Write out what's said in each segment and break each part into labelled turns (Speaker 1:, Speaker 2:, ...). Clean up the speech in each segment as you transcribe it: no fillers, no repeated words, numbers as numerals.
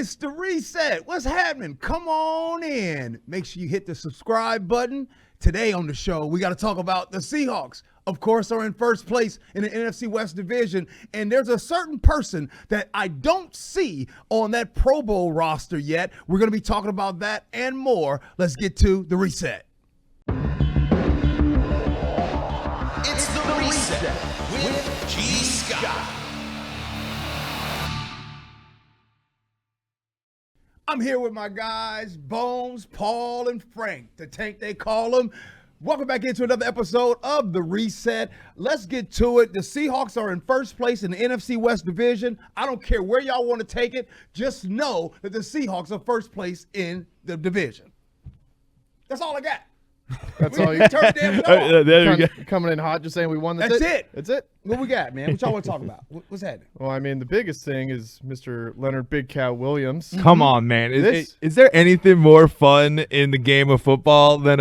Speaker 1: It's the reset. What's happening? Come on in. Make sure you hit the subscribe button. Today on the show, we got to talk about the Seahawks. Of course, are in first place in the NFC West division. And there's a certain person that I don't see on that Pro Bowl roster yet. We're going to be talking about that and more. Let's get to the reset.
Speaker 2: It's the reset with G. Scott.
Speaker 1: I'm here with my guys, Bones, Paul, and Frank, the tank they call them. Welcome back into another episode of The Reset. Let's get to it. The Seahawks are in first place in the NFC West division. I don't care where y'all want to take it. Just know that the Seahawks are first place in the division. That's all I got.
Speaker 3: That's all you
Speaker 1: turned damn show.
Speaker 3: There you go. Coming in hot, just saying we won.
Speaker 1: That's it.
Speaker 3: That's it.
Speaker 1: What we got, man? What y'all want to talk about? What's happening?
Speaker 3: Well, I mean, the biggest thing is Mr. Leonard Big Cat Williams.
Speaker 4: Come on, man. Is there anything more fun in the game of football than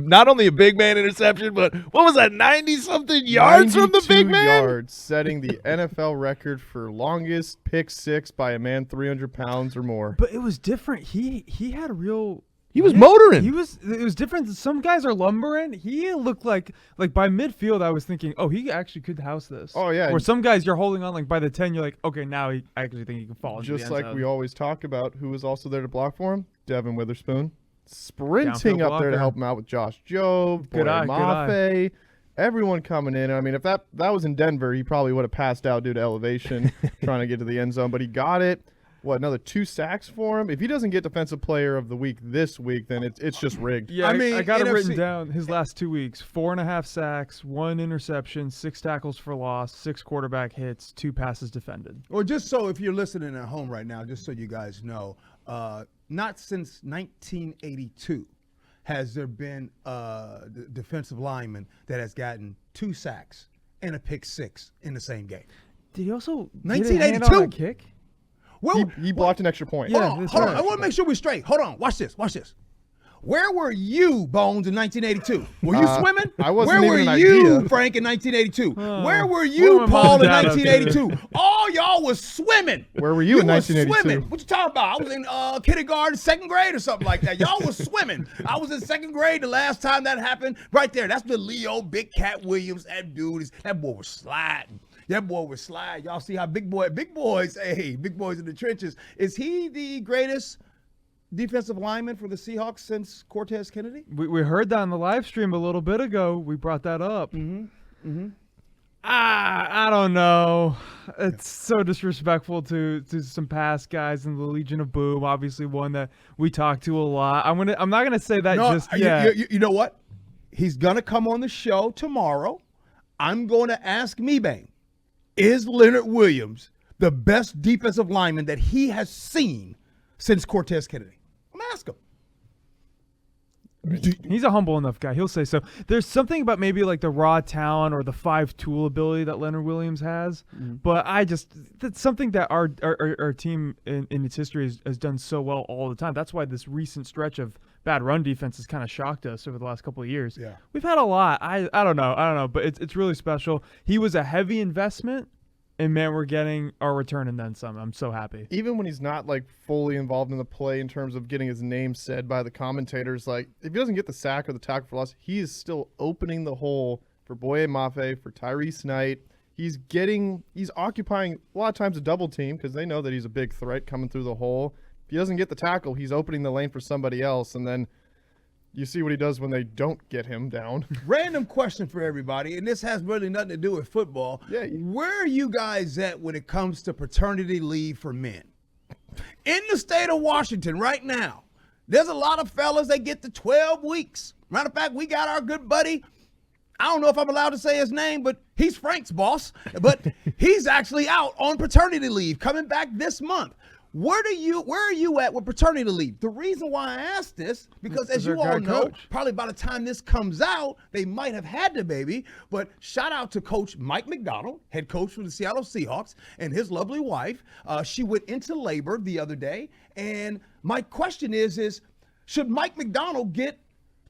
Speaker 4: not only a big man interception, but what was that, 90-something yards from the big man?
Speaker 3: 92 yards, setting the NFL record for longest pick six by a man 300 pounds or more.
Speaker 5: But it was different. He had a real...
Speaker 4: He was motoring.
Speaker 5: It was different. Some guys are lumbering. He looked like by midfield, I was thinking, oh, he actually could house this.
Speaker 3: Oh, yeah.
Speaker 5: Or some guys you're holding on, like by the 10, you're like, okay, now I actually think he can fall into
Speaker 3: Just
Speaker 5: the end
Speaker 3: like
Speaker 5: zone.
Speaker 3: we always talk about, who was also there to block for him? Devin Witherspoon. Sprinting
Speaker 5: Downfield
Speaker 3: up there to
Speaker 5: blocker.
Speaker 3: help him out with Josh Jobe,
Speaker 5: Good eye, good
Speaker 3: Mafe, everyone coming in. I mean, if that was in Denver, he probably would have passed out due to elevation trying to get to the end zone, but he got it. What, another 2 sacks for him? If he doesn't get Defensive Player of the Week this week, then it's just rigged.
Speaker 5: Yeah,
Speaker 1: I mean,
Speaker 5: I got it
Speaker 1: NFC
Speaker 5: written down. His last 2 weeks: 4.5 sacks, 1 interception, 6 tackles for loss, 6 quarterback hits, 2 passes defended.
Speaker 1: Well, just so if you're listening at home right now, just so you guys know, not since 1982 has there been a defensive lineman that has gotten 2 sacks and a pick 6 in the same game.
Speaker 5: Did he also
Speaker 1: 1982?
Speaker 5: get a kick?
Speaker 1: Well,
Speaker 3: He blocked an extra point.
Speaker 5: Yeah.
Speaker 1: hold
Speaker 5: that's
Speaker 1: on.
Speaker 5: right.
Speaker 1: I want to make sure we're straight. Hold on. Watch this. Where were you, Bones, in 1982? Were you swimming?
Speaker 3: I wasn't
Speaker 1: Where
Speaker 3: even
Speaker 1: were
Speaker 3: an
Speaker 1: you,
Speaker 3: idea.
Speaker 1: Frank, in 1982? Where were
Speaker 5: What
Speaker 1: you,
Speaker 5: am I
Speaker 1: Paul, in
Speaker 5: down up there?
Speaker 1: 1982? All y'all was swimming.
Speaker 3: Where were you in
Speaker 1: were
Speaker 3: 1982?
Speaker 1: Swimming. What you talking about? I was in kindergarten, 2nd grade or something like that. Y'all was swimming. I was in 2nd grade the last time that happened. Right there. That's the Leo Big Cat Williams. That boy was sliding. That boy was slide. Y'all see how big boys in the trenches. Is he the greatest defensive lineman for the Seahawks since Cortez Kennedy?
Speaker 5: We heard that on the live stream a little bit ago. We brought that up. I don't know. It's so disrespectful to some past guys in the Legion of Boom. Obviously, one that we talk to a lot. I'm not gonna say that just yet.
Speaker 1: You know what? He's gonna come on the show tomorrow. I'm going to ask Mebane, is Leonard Williams the best defensive lineman that he has seen since Cortez Kennedy? I'm gonna ask him.
Speaker 5: He's a humble enough guy. He'll say so. There's something about maybe like the raw talent or the 5-tool ability that Leonard Williams has, but that's something that our team in its history has done so well all the time. That's why this recent stretch of bad run defense has kind of shocked us over the last couple of years.
Speaker 1: Yeah.
Speaker 5: We've had a lot. I don't know, but it's really special. He was a heavy investment, and man, we're getting our return and then some. I'm so happy.
Speaker 3: Even when he's not like fully involved in the play in terms of getting his name said by the commentators, like if he doesn't get the sack or the tackle for loss, he is still opening the hole for Boye Mafe, for Tyrese Knight. He's occupying a lot of times a double team because they know that he's a big threat coming through the hole. If he doesn't get the tackle, he's opening the lane for somebody else, and then you see what he does when they don't get him down.
Speaker 1: Random question for everybody, and this has really nothing to do with football.
Speaker 3: Yeah.
Speaker 1: Where are you guys at when it comes to paternity leave for men? In the state of Washington right now, there's a lot of fellas that get to 12 weeks. Matter of fact, we got our good buddy, I don't know if I'm allowed to say his name, but he's Frank's boss, but he's actually out on paternity leave, coming back this month. Where are you at with paternity leave? The reason why I asked this, because as you all know, probably by the time this comes out, they might have had the baby. But shout out to Coach Mike McDonald, head coach for the Seattle Seahawks, and his lovely wife. She went into labor the other day. And my question is should Mike McDonald get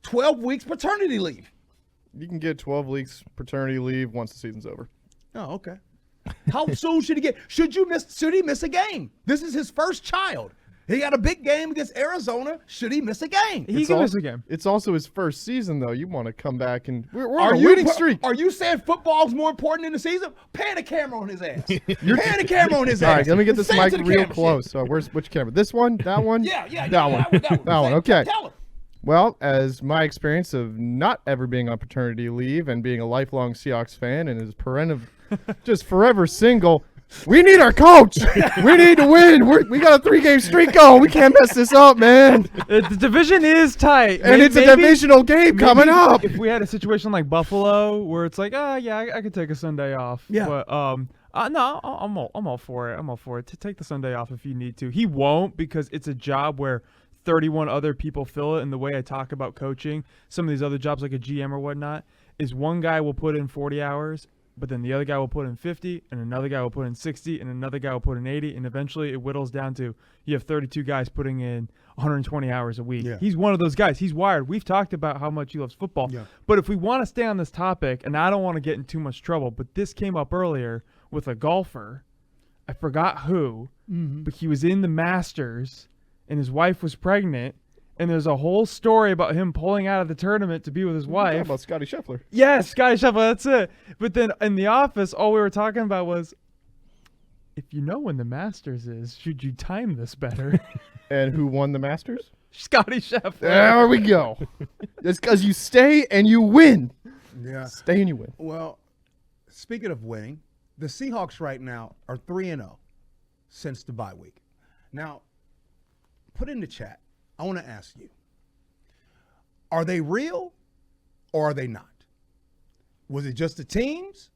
Speaker 1: 12 weeks paternity leave?
Speaker 3: You can get 12 weeks paternity leave once the season's over.
Speaker 1: Oh, okay. How soon should he get? Should he miss a game? This is his first child. He got a big game against Arizona. Should he miss a game?
Speaker 5: He can miss a game.
Speaker 3: It's also his first season, though. You want to come back and we're
Speaker 1: Are
Speaker 3: on a
Speaker 1: you
Speaker 3: winning streak.
Speaker 1: Are you saying football's more important than the season? Pan the camera on his ass. Pan the camera on his
Speaker 3: All
Speaker 1: ass.
Speaker 3: right, let me get this
Speaker 1: Say it
Speaker 3: mic
Speaker 1: to the
Speaker 3: real
Speaker 1: camera,
Speaker 3: close.
Speaker 1: shit.
Speaker 3: So which camera? This one? That one?
Speaker 1: Yeah.
Speaker 3: That one. That one. Okay.
Speaker 1: Tell him.
Speaker 3: Well, as my experience of not ever being on paternity leave and being a lifelong Seahawks fan and is just forever single, we need our coach. We need to win. We got a 3-game streak going. We can't mess this up, man.
Speaker 5: The division is tight.
Speaker 3: And it's a divisional game coming up.
Speaker 5: If we had a situation like Buffalo where it's like, I could take a Sunday off.
Speaker 1: Yeah.
Speaker 5: But no, I'm all for it. I'm all for it. To take the Sunday off if you need to. He won't because it's a job where 31 other people fill it. And the way I talk about coaching, some of these other jobs like a GM or whatnot, is one guy will put in 40 hours, but then the other guy will put in 50, and another guy will put in 60, and another guy will put in 80, and eventually it whittles down to you have 32 guys putting in 120 hours a week.
Speaker 1: Yeah.
Speaker 5: He's one of those guys. He's wired. We've talked about how much he loves football.
Speaker 1: Yeah.
Speaker 5: But if we want to stay on this topic, and I don't want to get in too much trouble, but this came up earlier with a golfer. I forgot who, but he was in the Masters, and his wife was pregnant, and there's a whole story about him pulling out of the tournament to be with his wife.
Speaker 3: How about Scotty Scheffler?
Speaker 5: Yes, Scotty Scheffler, that's it. But then in the office, all we were talking about was, if you know when the Masters is, should you time this better?
Speaker 3: And who won the Masters?
Speaker 5: Scotty Scheffler.
Speaker 3: There we go. It's because you stay and you win.
Speaker 1: Yeah.
Speaker 3: Stay and you win.
Speaker 1: Well, speaking of winning, the Seahawks right now are 3-0 since the bye week. Now, put in the chat. I want to ask you, are they real or are they not? Was it just the teams?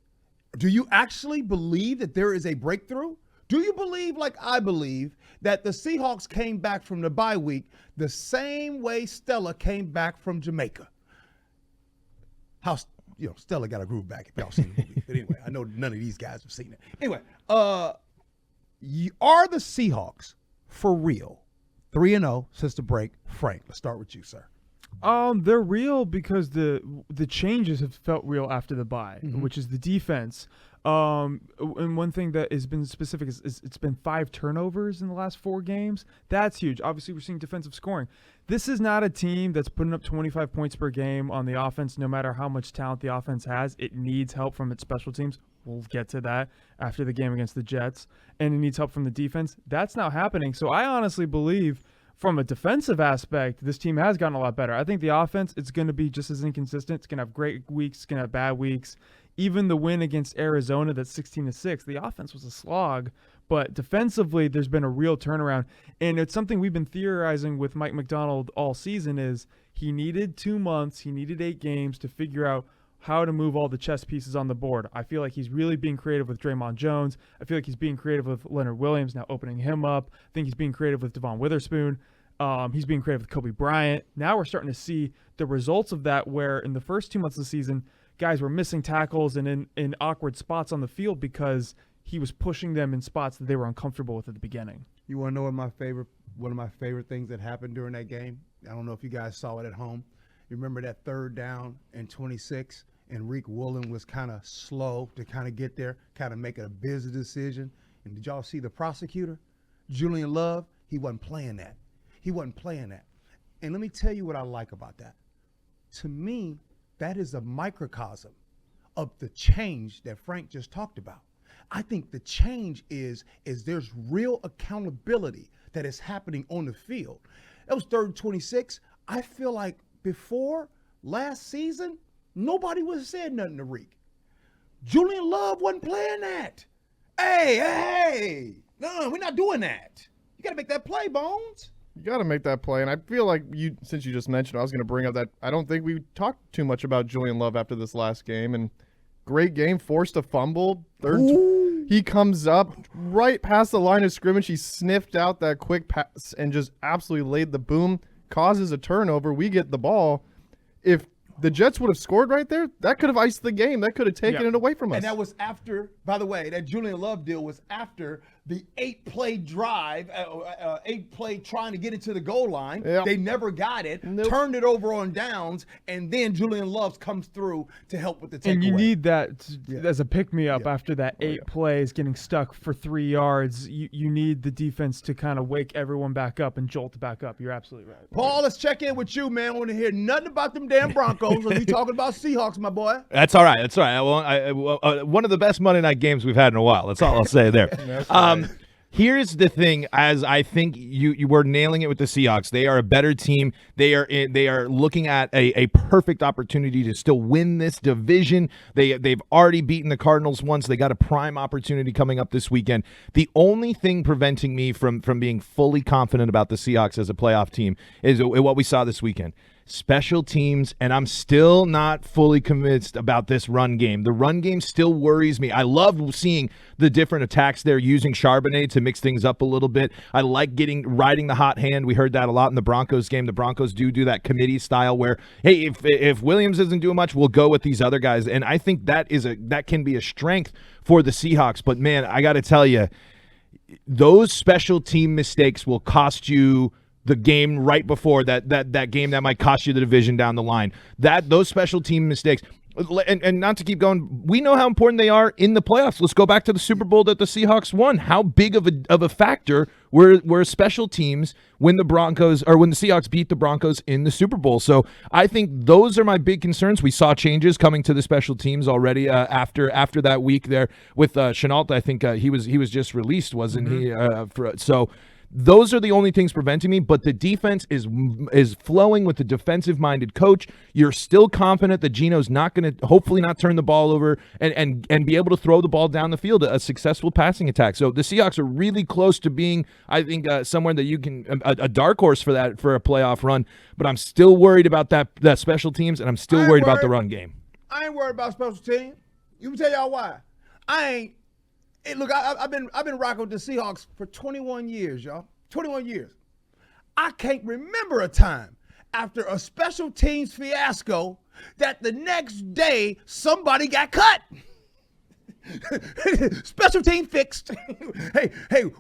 Speaker 1: Do you actually believe that there is a breakthrough? Do you believe, like I believe, that the Seahawks came back from the bye week the same way Stella came back from Jamaica? How, Stella got a groove back if y'all seen the movie. But anyway, I know none of these guys have seen it. Anyway, are the Seahawks for real? 3-0 since the break. Frank, let's start with you, sir.
Speaker 5: They're real because the changes have felt real after the bye, which is the defense. And one thing that has been specific is it's been 5 turnovers in the last 4 games. That's huge. Obviously, we're seeing defensive scoring. This is not a team that's putting up 25 points per game on the offense, no matter how much talent the offense has. It needs help from its special teams. We'll get to that after the game against the Jets. And it needs help from the defense. That's not happening. So I honestly believe from a defensive aspect, this team has gotten a lot better. I think the offense, it's going to be just as inconsistent. It's going to have great weeks. It's going to have bad weeks. Even the win against Arizona, that's 16-6, the offense was a slog. But defensively, there's been a real turnaround. And it's something we've been theorizing with Mike McDonald all season is he needed 2 months, he needed 8 games to figure out how to move all the chess pieces on the board. I feel like he's really being creative with Draymond Jones. I feel like he's being creative with Leonard Williams, now opening him up. I think he's being creative with Devon Witherspoon. He's being creative with Kobe Bryant. Now we're starting to see the results of that where in the first 2 months of the season, guys were missing tackles and in awkward spots on the field because he was pushing them in spots that they were uncomfortable with at the beginning.
Speaker 1: You want to know one of my favorite things that happened during that game? I don't know if you guys saw it at home. You remember that 3rd down and 26? And Reek Woolen was kind of slow to kind of get there, kind of make a business decision. And did y'all see the prosecutor? Julian Love, he wasn't playing that. And let me tell you what I like about that. To me, that is a microcosm of the change that Frank just talked about. I think the change is there's real accountability that is happening on the field. That was 3rd and 26. I feel like before last season, nobody would have said nothing to Reek. Julian Love wasn't playing that. Hey, no, we're not doing that. You got to make that play, Bones.
Speaker 3: You got to make that play. And I feel like since you just mentioned, I was going to bring up that I don't think we talked too much about Julian Love after this last game. And great game, forced a fumble. He comes up right past the line of scrimmage. He sniffed out that quick pass and just absolutely laid the boom, causes a turnover. We get the ball. If the Jets would have scored right there, that could have iced the game. That could have taken it away from us.
Speaker 1: And that was after, by the way, that Julian Love deal was after the 8-play drive, 8-play trying to get it to the goal line.
Speaker 3: Yep.
Speaker 1: They never got it,
Speaker 3: Nope.
Speaker 1: turned it over on downs, and then Julian Love comes through to help with the takeaway.
Speaker 5: And you need that as a pick-me-up after that 8 plays, getting stuck for 3 yards. You need the defense to kind of wake everyone back up and jolt back up. You're absolutely right.
Speaker 1: Paul, let's check in with you, man. I want to hear nothing about them damn Broncos. Are you talking about Seahawks, my boy?
Speaker 4: That's all right. That's all right. One of the best Monday night games we've had in a while. That's all I'll say there. Here's the thing, as I think you were nailing it with the Seahawks. They are a better team. They are looking at a perfect opportunity to still win this division. They've already beaten the Cardinals once. They got a prime opportunity coming up this weekend. The only thing preventing me from being fully confident about the Seahawks as a playoff team is what we saw this weekend. Special teams, and I'm still not fully convinced about this run game. The run game still worries me. I love seeing the different attacks there using Charbonnet to mix things up a little bit. I like riding the hot hand. We heard that a lot in the Broncos game. The Broncos do that committee style where, hey, if Williams isn't doing much, we'll go with these other guys. And I think that can be a strength for the Seahawks. But, man, I got to tell you, those special team mistakes will cost you the game right before that game that might cost you the division down the line. Those special team mistakes, and not to keep going, we know how important they are in the playoffs. Let's go back to the Super Bowl that the Seahawks won. How big of a factor were special teams when the Seahawks beat the Broncos in the Super Bowl? So I think those are my big concerns. We saw changes coming to the special teams already after that week there with Chenault. I think he was just released, wasn't he? So. Those are the only things preventing me, but the defense is flowing with the defensive-minded coach. You're still confident that Geno's not going to hopefully not turn the ball over and be able to throw the ball down the field, a successful passing attack. So the Seahawks are really close to being, I think, somewhere that you can a dark horse for a playoff run. But I'm still worried about that special teams, and I'm still worried about the run game.
Speaker 1: I ain't worried about special teams. You can tell y'all why. I ain't. Hey, look, I've been rocking with the Seahawks for 21 years, y'all. 21 years. I can't remember a time after a special teams fiasco that the next day somebody got cut. Special team fixed. hey,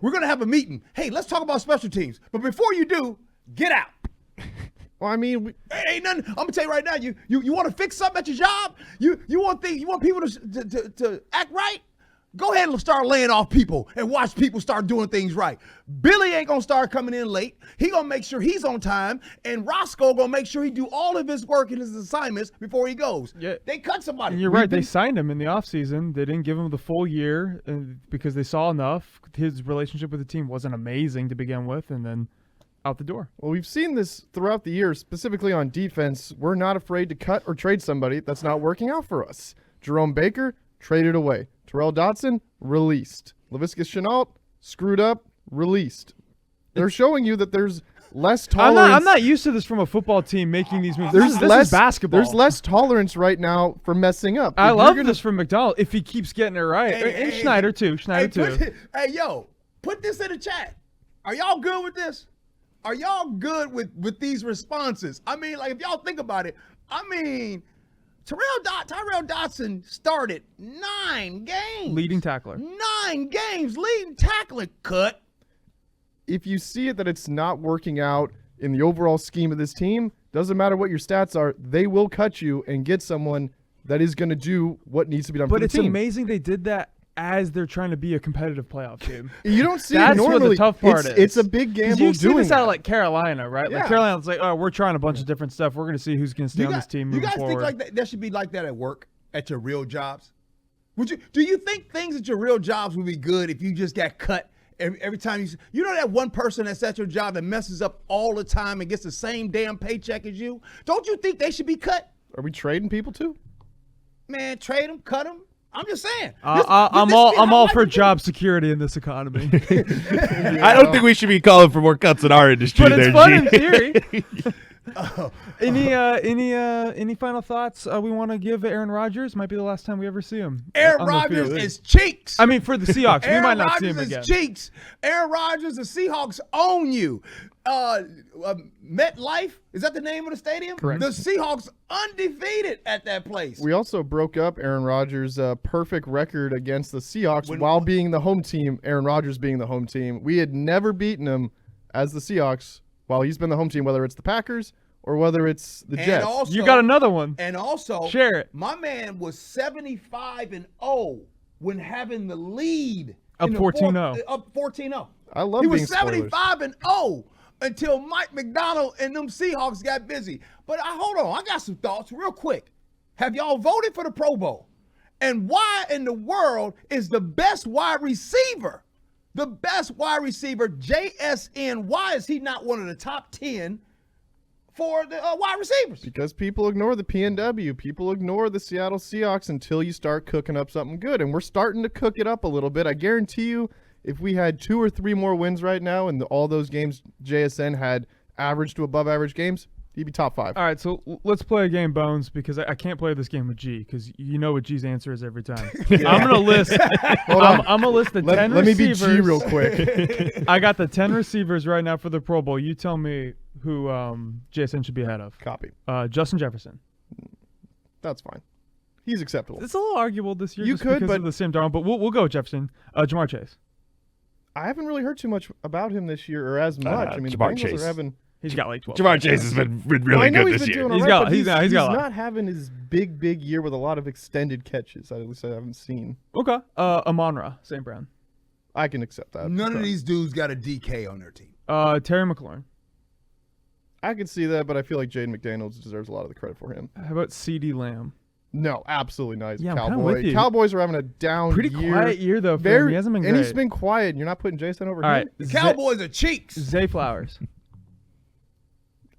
Speaker 1: we're gonna have a meeting. Hey, let's talk about special teams. But before you do, get out.
Speaker 3: Well, I mean,
Speaker 1: ain't nothing. I'm gonna tell you right now. You want to fix something at your job? You want people to act right? Go ahead and start laying off people and watch people start doing things right. Billy ain't going to start coming in late. He going to make sure he's on time. And Roscoe going to make sure he do all of his work and his assignments before he goes. Yeah. They cut somebody.
Speaker 5: And you're right. They signed him in the offseason. They didn't give him the full year because they saw enough. His relationship with the team wasn't amazing to begin with, and then out the door.
Speaker 3: Well, we've seen this throughout the year, specifically on defense. We're not afraid to cut or trade somebody that's not working out for us. Jerome Baker, traded away. Terrell Dotson, released. Laviska Shenault, screwed up, released. They're showing you that there's less tolerance.
Speaker 5: I'm not used to this from a football team making these moves.
Speaker 3: This
Speaker 5: is basketball.
Speaker 3: There's less tolerance right now for messing up.
Speaker 5: I love this from McDonald if he keeps getting it right. And Schneider too.
Speaker 1: Put this in the chat. Are y'all good with this? Are y'all good with these responses? I mean, like, if y'all think about it, I mean, Tyrell Dotson started 9 games.
Speaker 5: Leading tackler.
Speaker 1: 9 games, leading tackler. Cut.
Speaker 3: If you see it that it's not working out in the overall scheme of this team, doesn't matter what your stats are, they will cut you and get someone that is going to do what needs to be done for the team.
Speaker 5: But it's amazing they did that as they're trying to be a competitive playoff team.
Speaker 3: You don't see
Speaker 5: That's
Speaker 3: it normally.
Speaker 5: What the tough part is.
Speaker 3: It's a big gamble
Speaker 5: you see
Speaker 3: doing
Speaker 5: this out of
Speaker 3: that.
Speaker 5: like Carolina, right?
Speaker 3: Yeah.
Speaker 5: Like Carolina's like, oh, we're trying a bunch of different stuff. We're going to see who's going to stay on this team moving forward.
Speaker 1: You guys think like that should be like that at work, at your real jobs? Do you think things at your real jobs would be good if you just got cut every time you know that one person that's at your job that messes up all the time and gets the same damn paycheck as you? Don't you think they should be cut?
Speaker 3: Are we trading people too?
Speaker 1: Man, trade them, cut them. I'm just saying.
Speaker 5: I'm all for job security in this economy.
Speaker 4: I don't think we should be calling for more cuts in our industry.
Speaker 5: But it's fun in theory. Any final thoughts we want to give Aaron Rodgers? Might be the last time we ever see him.
Speaker 1: Aaron Rodgers is cheeks.
Speaker 5: I mean, for the Seahawks, we might not see him
Speaker 1: Aaron
Speaker 5: again.
Speaker 1: Rodgers is cheeks. Aaron Rodgers, the Seahawks own you. MetLife. Is that the name of the stadium?
Speaker 3: Correct.
Speaker 1: The Seahawks undefeated at that place.
Speaker 3: We also broke up Aaron Rodgers' perfect record against the Seahawks while being the home team, Aaron Rodgers being the home team. We had never beaten him as the Seahawks while he's been the home team, whether it's the Packers or whether it's the Jets.
Speaker 1: Also,
Speaker 5: You got another one.
Speaker 1: And also,
Speaker 5: Share it.
Speaker 1: My man was 75-0 when having the lead.
Speaker 5: Up
Speaker 1: in the
Speaker 5: 14-0.
Speaker 1: Up 14-0.
Speaker 3: I love
Speaker 1: He
Speaker 3: being
Speaker 1: was
Speaker 3: spoilers.
Speaker 1: 75-0 until Mike McDonald and them Seahawks got busy. But hold on, I got some thoughts real quick. Have y'all voted for the Pro Bowl? And why in the world is the best wide receiver, JSN, why is he not one of the top 10 for the wide receivers?
Speaker 3: Because people ignore the PNW. People ignore the Seattle Seahawks until you start cooking up something good. And we're starting to cook it up a little bit. I guarantee you, if we had 2 or 3 more wins right now and all those games JSN had average to above average games, he'd be top 5.
Speaker 5: All right, so let's play a game, Bones, because I can't play this game with G, because you know what G's answer is every time. I'm gonna list. I'm gonna list the 10
Speaker 3: Let me be
Speaker 5: receivers.
Speaker 3: G real quick.
Speaker 5: I got the 10 receivers right now for the Pro Bowl. You tell me who JSN should be ahead of.
Speaker 3: Copy.
Speaker 5: Justin Jefferson.
Speaker 3: That's fine. He's acceptable.
Speaker 5: It's a little arguable this year.
Speaker 3: You
Speaker 5: just
Speaker 3: could,
Speaker 5: because
Speaker 3: but-
Speaker 5: of the Sam Darnold, but we'll go with Jefferson. Jamar Chase.
Speaker 3: I haven't really heard too much about him this year, or as much. I mean, the
Speaker 4: Jamar
Speaker 3: Bengals
Speaker 4: Chase.
Speaker 3: are having.
Speaker 5: He's got like 12.
Speaker 4: Jamar Chase has been really
Speaker 3: I know
Speaker 4: good
Speaker 3: he's
Speaker 4: this
Speaker 3: been
Speaker 4: year.
Speaker 3: doing
Speaker 5: He's
Speaker 3: all
Speaker 5: got-
Speaker 3: right, but
Speaker 5: he's got a lot.
Speaker 3: not having his big year with a lot of extended catches. At least I haven't seen.
Speaker 5: Okay. Amon-Ra, St. Brown.
Speaker 3: I can accept that.
Speaker 1: None of these dudes got a DK on their team.
Speaker 5: Terry McLaurin.
Speaker 3: I can see that, but I feel like Jaden McDaniels deserves a lot of the credit for him.
Speaker 5: How about C.D. Lamb?
Speaker 3: No, absolutely not. He's a
Speaker 5: Yeah, I'm kinda
Speaker 3: Cowboy.
Speaker 5: with you.
Speaker 3: Cowboys are having a down
Speaker 5: Pretty
Speaker 3: year.
Speaker 5: quiet year, though, for him. He hasn't been
Speaker 3: And he's
Speaker 5: great.
Speaker 3: been quiet, and you're not putting Jason over
Speaker 5: All
Speaker 3: him?
Speaker 5: right.
Speaker 1: The Cowboys are cheeks.
Speaker 5: Zay Flowers.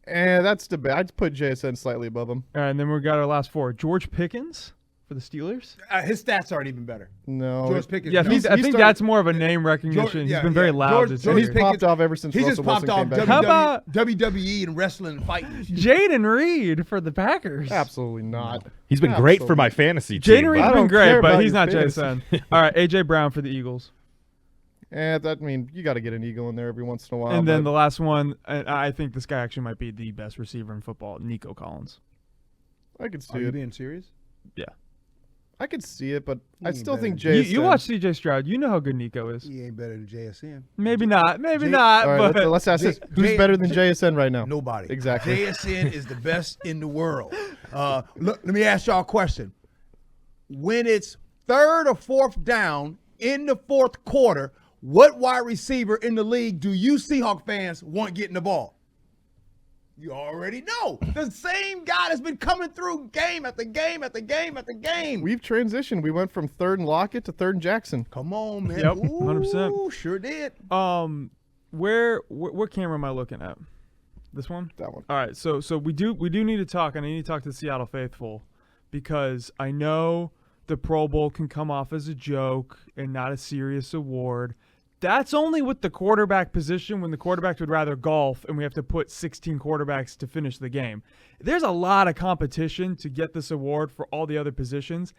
Speaker 3: That's debate. I'd put JSN slightly above him.
Speaker 5: All right, and then we got our last 4. George Pickens for the Steelers.
Speaker 1: His stats aren't even better.
Speaker 3: No.
Speaker 1: George Pickens.
Speaker 5: Yeah,
Speaker 1: no.
Speaker 5: I think
Speaker 3: started-
Speaker 5: that's more of a name recognition. He's been very loud this
Speaker 3: And
Speaker 5: year.
Speaker 3: he's popped off ever since
Speaker 1: He
Speaker 3: Russell
Speaker 1: just popped
Speaker 3: Wilson
Speaker 1: off
Speaker 3: came back.
Speaker 5: How about-
Speaker 1: WWE and wrestling and fighting.
Speaker 5: Jaden Reed for the Packers.
Speaker 3: Absolutely not.
Speaker 4: He's been great for my fantasy team.
Speaker 5: Jaden Reed's
Speaker 3: I
Speaker 5: been
Speaker 3: don't
Speaker 5: great,
Speaker 3: care
Speaker 5: but
Speaker 3: about
Speaker 5: he's
Speaker 3: your
Speaker 5: not
Speaker 3: fantasy.
Speaker 5: Jason. All right, A.J. Brown for the Eagles.
Speaker 3: You got to get an eagle in there every once in a while.
Speaker 5: And then
Speaker 3: but
Speaker 5: the last one, and I think this guy actually might be the best receiver in football, Nico Collins.
Speaker 3: I could see
Speaker 1: Are you
Speaker 3: it.
Speaker 1: being serious?
Speaker 5: Yeah.
Speaker 3: I could see it, but I
Speaker 1: ain't
Speaker 3: still
Speaker 1: better
Speaker 3: think
Speaker 1: than
Speaker 5: You,
Speaker 3: JSN.
Speaker 5: you watch C.J. Stroud. You know how good Nico is.
Speaker 1: He ain't better than JSN.
Speaker 5: Maybe not. Maybe
Speaker 1: Jay-
Speaker 5: not.
Speaker 3: All right,
Speaker 5: but
Speaker 3: let's ask this.
Speaker 1: Jay-
Speaker 3: Who's
Speaker 1: Jay-
Speaker 3: better than JSN right now?
Speaker 1: Nobody.
Speaker 3: Exactly.
Speaker 1: JSN is the best in the world. Look, let me ask y'all a question. When it's 3rd or 4th down in the 4th quarter, what wide receiver in the league do you Seahawk fans want getting the ball? You already know. The same guy that's been coming through game after game after game after game.
Speaker 3: We've transitioned. We went from 3rd and Lockett to 3rd and Jackson.
Speaker 1: Come on, man.
Speaker 5: Yep, 100%.
Speaker 1: Ooh, sure did.
Speaker 5: What camera am I looking at? This one?
Speaker 3: That one.
Speaker 5: All right, so we do need to talk, and I need to talk to the Seattle faithful, because I know the Pro Bowl can come off as a joke and not a serious award. That's only with the quarterback position, when the quarterbacks would rather golf and we have to put 16 quarterbacks to finish the game. There's a lot of competition to get this award for all the other positions.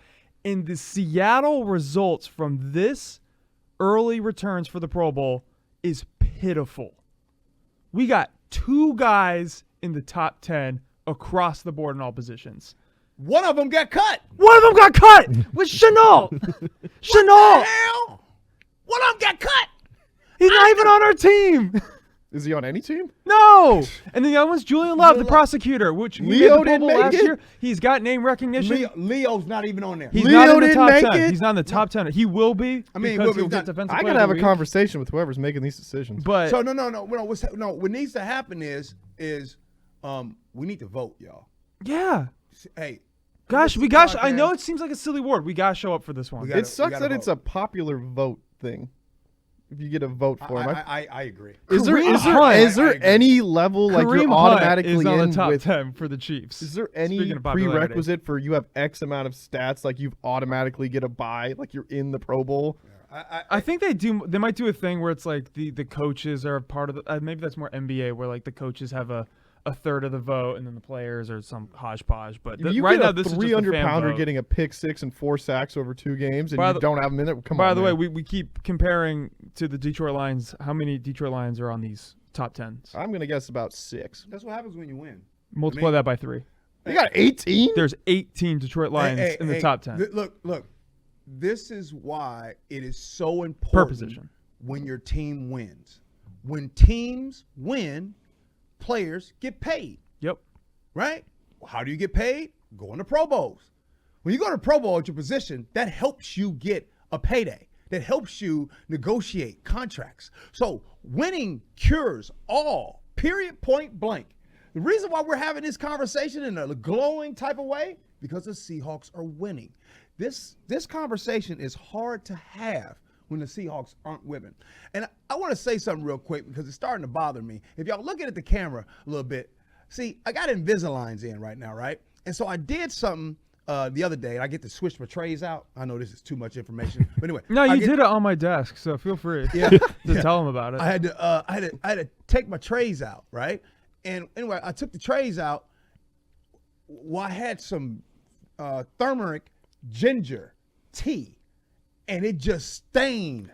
Speaker 5: And the Seattle results from this early returns for the Pro Bowl is pitiful. We got 2 guys in the top 10 across the board in all positions.
Speaker 1: One of them got cut.
Speaker 5: One of them got cut with Chenault. Chenault.
Speaker 1: The hell? One of them got cut.
Speaker 5: He's not even on our team.
Speaker 3: Is he on any team?
Speaker 5: No. And the other one's Julian Love, the prosecutor, which he made
Speaker 3: Leo
Speaker 5: the Pro
Speaker 3: didn't
Speaker 5: Bowl
Speaker 3: make
Speaker 5: last
Speaker 3: it?
Speaker 5: year. He's got name recognition.
Speaker 1: Leo's not even on there.
Speaker 5: He's
Speaker 3: Leo
Speaker 5: not in the
Speaker 3: didn't
Speaker 5: top
Speaker 3: make
Speaker 5: 10.
Speaker 3: it?
Speaker 5: He's not in the top 10. He will be.
Speaker 1: I mean,
Speaker 5: because
Speaker 1: well,
Speaker 5: he'll
Speaker 1: he's
Speaker 5: get
Speaker 1: not-
Speaker 5: defensive
Speaker 3: I
Speaker 5: player
Speaker 3: gotta
Speaker 5: of
Speaker 3: have
Speaker 5: the
Speaker 3: a
Speaker 5: week.
Speaker 3: conversation with whoever's making these decisions.
Speaker 5: But
Speaker 1: So no. What needs to happen is we need to vote, y'all.
Speaker 5: yeah.
Speaker 1: Hey,
Speaker 5: Gosh,
Speaker 1: listen,
Speaker 5: I
Speaker 1: podcast.
Speaker 5: know it seems like a silly award. We gotta show up for this one.
Speaker 1: We gotta-
Speaker 3: it sucks
Speaker 1: gotta
Speaker 3: that it's
Speaker 1: vote.
Speaker 3: a popular vote thing. If you get a vote for him,
Speaker 1: I agree.
Speaker 3: is there
Speaker 5: Kareem Hunt.
Speaker 3: is there
Speaker 1: I agree.
Speaker 3: any level like
Speaker 5: Kareem
Speaker 3: you're
Speaker 5: Hunt
Speaker 3: automatically
Speaker 5: is on
Speaker 3: in
Speaker 5: the top
Speaker 3: with?
Speaker 5: 10 for the Chiefs.
Speaker 3: Is there any
Speaker 5: Speaking of popularity.
Speaker 3: prerequisite for you have X amount of stats like you've automatically get a bye like you're in the Pro Bowl?
Speaker 5: I think they do. They might do a thing where it's like the coaches are a part of the. Maybe that's more NBA, where like the coaches have a third of the vote, and then the players are some hodgepodge. But
Speaker 3: You
Speaker 5: right
Speaker 3: get
Speaker 5: now,
Speaker 3: a
Speaker 5: this is just a
Speaker 3: 300-pounder
Speaker 5: fan vote.
Speaker 3: getting a pick 6 and 4 sacks over 2 games, and
Speaker 5: By
Speaker 3: you
Speaker 5: the-
Speaker 3: don't have him in there. Come
Speaker 5: By
Speaker 3: on,
Speaker 5: the way,
Speaker 3: man.
Speaker 5: we keep comparing to the Detroit Lions. How many Detroit Lions are on these top 10s.
Speaker 3: I'm going to guess about 6.
Speaker 1: That's what happens when you win.
Speaker 5: Multiply that by 3.
Speaker 3: You got 18?
Speaker 5: There's 18 Detroit Lions in the top 10.
Speaker 1: Look. This is why it is so important
Speaker 5: Per position.
Speaker 1: when your team wins. When teams win, players get paid,
Speaker 5: Yep.
Speaker 1: right? How do you get paid? Going to Pro Bowls. When you go to Pro Bowl at your position, that helps you get a payday. That helps you negotiate contracts. So winning cures all, period, point blank. The reason why we're having this conversation in a glowing type of way, because the Seahawks are winning. This conversation is hard to have when the Seahawks aren't winning. And I want to say something real quick because it's starting to bother me. If y'all looking at the camera a little bit, see, I got Invisaligns in right now, right? And so I did something the other day, and I get to switch my trays out. I know this is too much information, but anyway.
Speaker 5: No, you did it on my desk, so feel free to tell them about it.
Speaker 1: I had to take my trays out, right? And anyway, I took the trays out. Well, I had some turmeric ginger tea, and it just stained,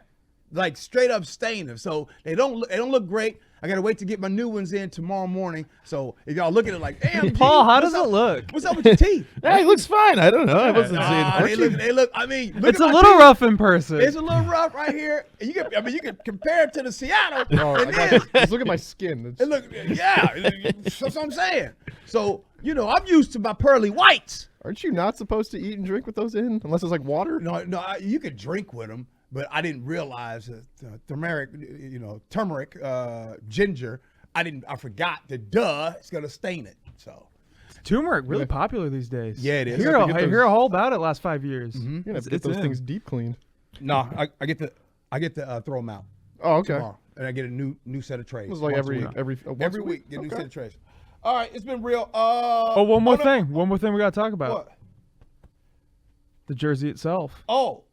Speaker 1: like straight up stained them. So they don't look great. I gotta wait to get my new ones in tomorrow morning. So if y'all look at it like, damn,
Speaker 5: Paul, how
Speaker 1: what's
Speaker 5: does it
Speaker 1: up-
Speaker 5: look?
Speaker 1: What's up with your teeth?
Speaker 4: Hey, it looks fine. I don't know. I wasn't
Speaker 1: Nah,
Speaker 4: seeing.
Speaker 1: they look. I mean, look
Speaker 5: It's
Speaker 1: at
Speaker 5: a
Speaker 1: my
Speaker 5: little
Speaker 1: teeth.
Speaker 5: rough in person.
Speaker 1: It's a little rough right here. And you can compare it to the Seattle.
Speaker 3: Oh,
Speaker 1: and
Speaker 3: I
Speaker 1: then,
Speaker 3: got just look at my skin. It's-
Speaker 1: and look, yeah, that's what I'm saying. So I'm used to my pearly whites.
Speaker 3: Aren't you not supposed to eat and drink with those in? Unless it's like water?
Speaker 1: No, you could drink with them, but I didn't realize turmeric, ginger. I forgot the it's gonna stain it. So
Speaker 5: Turmeric really popular these days.
Speaker 1: Yeah, it is.
Speaker 5: Hear
Speaker 3: You have to get
Speaker 5: hear all about it last 5 years.
Speaker 3: You're going to have to
Speaker 5: It's
Speaker 3: get those
Speaker 5: in.
Speaker 3: things deep cleaned.
Speaker 1: no, I get to throw them out
Speaker 3: Oh, okay.
Speaker 1: tomorrow, and I get a new set of trays.
Speaker 3: It was like
Speaker 1: once a
Speaker 3: every
Speaker 1: week.
Speaker 3: once
Speaker 1: every
Speaker 3: a
Speaker 1: week get a new
Speaker 3: Okay.
Speaker 1: set of trays. All right, it's been real.
Speaker 5: Oh, one more
Speaker 1: no.
Speaker 5: thing. One more thing we got to talk about.
Speaker 1: What?
Speaker 5: The jersey itself.
Speaker 1: Oh,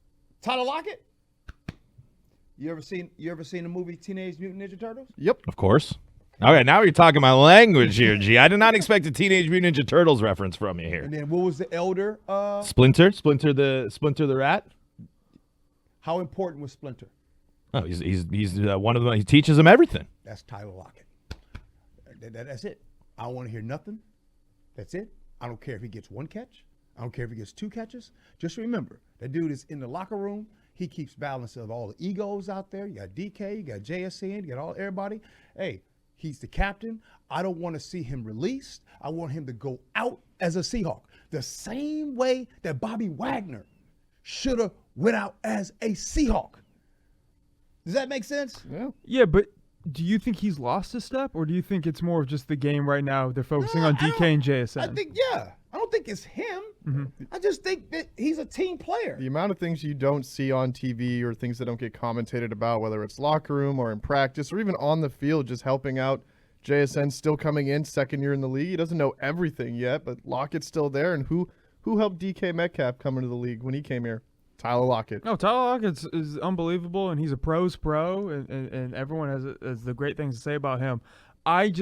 Speaker 1: Tyler Lockett. You ever seen the movie Teenage Mutant Ninja Turtles?
Speaker 3: Yep.
Speaker 4: Of course. Okay, now you're talking my language here, G. I did not expect a Teenage Mutant Ninja Turtles reference from you here.
Speaker 1: And then what was the elder?
Speaker 4: Splinter the rat.
Speaker 1: How important was Splinter?
Speaker 4: Oh, he's one of them. He teaches them everything.
Speaker 1: That's Tyler Lockett. That's it. I don't want to hear nothing. That's it. I don't care if he gets one catch. I don't care if he gets 2 catches. Just remember, that dude is in the locker room. He keeps balance of all the egos out there. You got DK, you got JSN, you got everybody. Hey, he's the captain. I don't want to see him released. I want him to go out as a Seahawk. The same way that Bobby Wagner should have went out as a Seahawk. Does that make sense?
Speaker 3: Yeah.
Speaker 5: Yeah, but do you think he's lost a step, or do you think it's more of just the game right now? They're focusing on
Speaker 1: I
Speaker 5: DK
Speaker 1: don't-
Speaker 5: and JSN.
Speaker 1: I think, yeah. I don't think it's him. I just think that he's a team player.
Speaker 3: The amount of things you don't see on TV or things that don't get commentated about, whether it's locker room or in practice or even on the field, just helping out. JSN still coming in, second year in the league. He doesn't know everything yet, but Lockett's still there. And who helped DK Metcalf come into the league when he came here? Tyler Lockett.
Speaker 5: No, Tyler Lockett is unbelievable, and he's a pro's pro, and everyone has the great things to say about him. I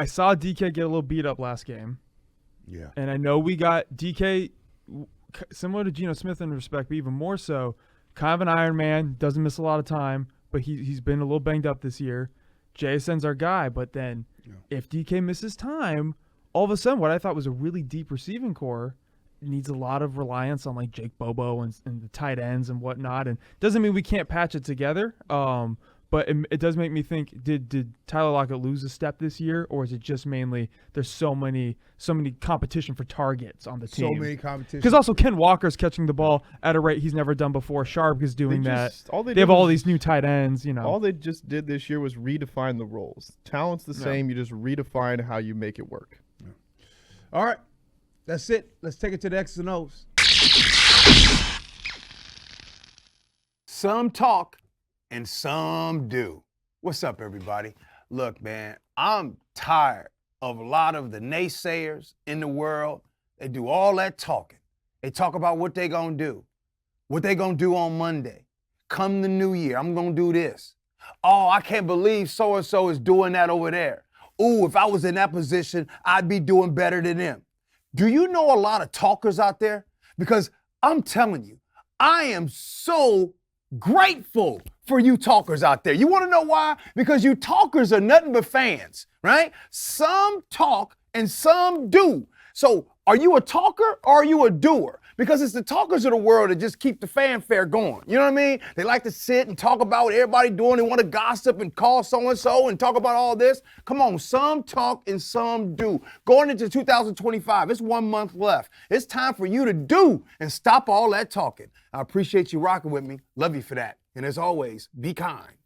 Speaker 5: saw DK get a little beat up last game.
Speaker 1: Yeah.
Speaker 5: And I know we got DK similar to Geno Smith in respect, but even more so, kind of an Iron Man, doesn't miss a lot of time, but he's been a little banged up this year. JSN's our guy, but then if DK misses time, all of a sudden what I thought was a really deep receiving core needs a lot of reliance on like Jake Bobo and the tight ends and whatnot. And doesn't mean we can't patch it together. But it does make me think: Did Tyler Lockett lose a step this year, or is it just mainly there's so many competition for targets on the team?
Speaker 1: So many competition.
Speaker 5: Because also Ken Walker's catching the ball at a rate he's never done before. Sharp is doing that.
Speaker 3: All
Speaker 5: They
Speaker 3: did
Speaker 5: have all
Speaker 3: was-
Speaker 5: these new tight ends.
Speaker 3: All they just did this year was redefine the roles. Talent's the same. You just redefine how you make it work.
Speaker 1: All right. That's it. Let's take it to the X's and O's. Some talk and some do. What's up, everybody? Look, man, I'm tired of a lot of the naysayers in the world. They do all that talking. They talk about what they gonna do, what they gonna do on Monday. Come the new year, I'm gonna do this. Oh, I can't believe so-and-so is doing that over there. Ooh, if I was in that position, I'd be doing better than them. Do you know a lot of talkers out there? Because I'm telling you, I am so grateful for you talkers out there. You want to know why? Because you talkers are nothing but fans, right? Some talk and some do. So are you a talker or are you a doer? Because it's the talkers of the world that just keep the fanfare going. You know what I mean? They like to sit and talk about what everybody doing. They want to gossip and call so-and-so and talk about all this. Come on, some talk and some do. Going into 2025, it's 1 month left. It's time for you to do and stop all that talking. I appreciate you rocking with me. Love you for that. And as always, be kind.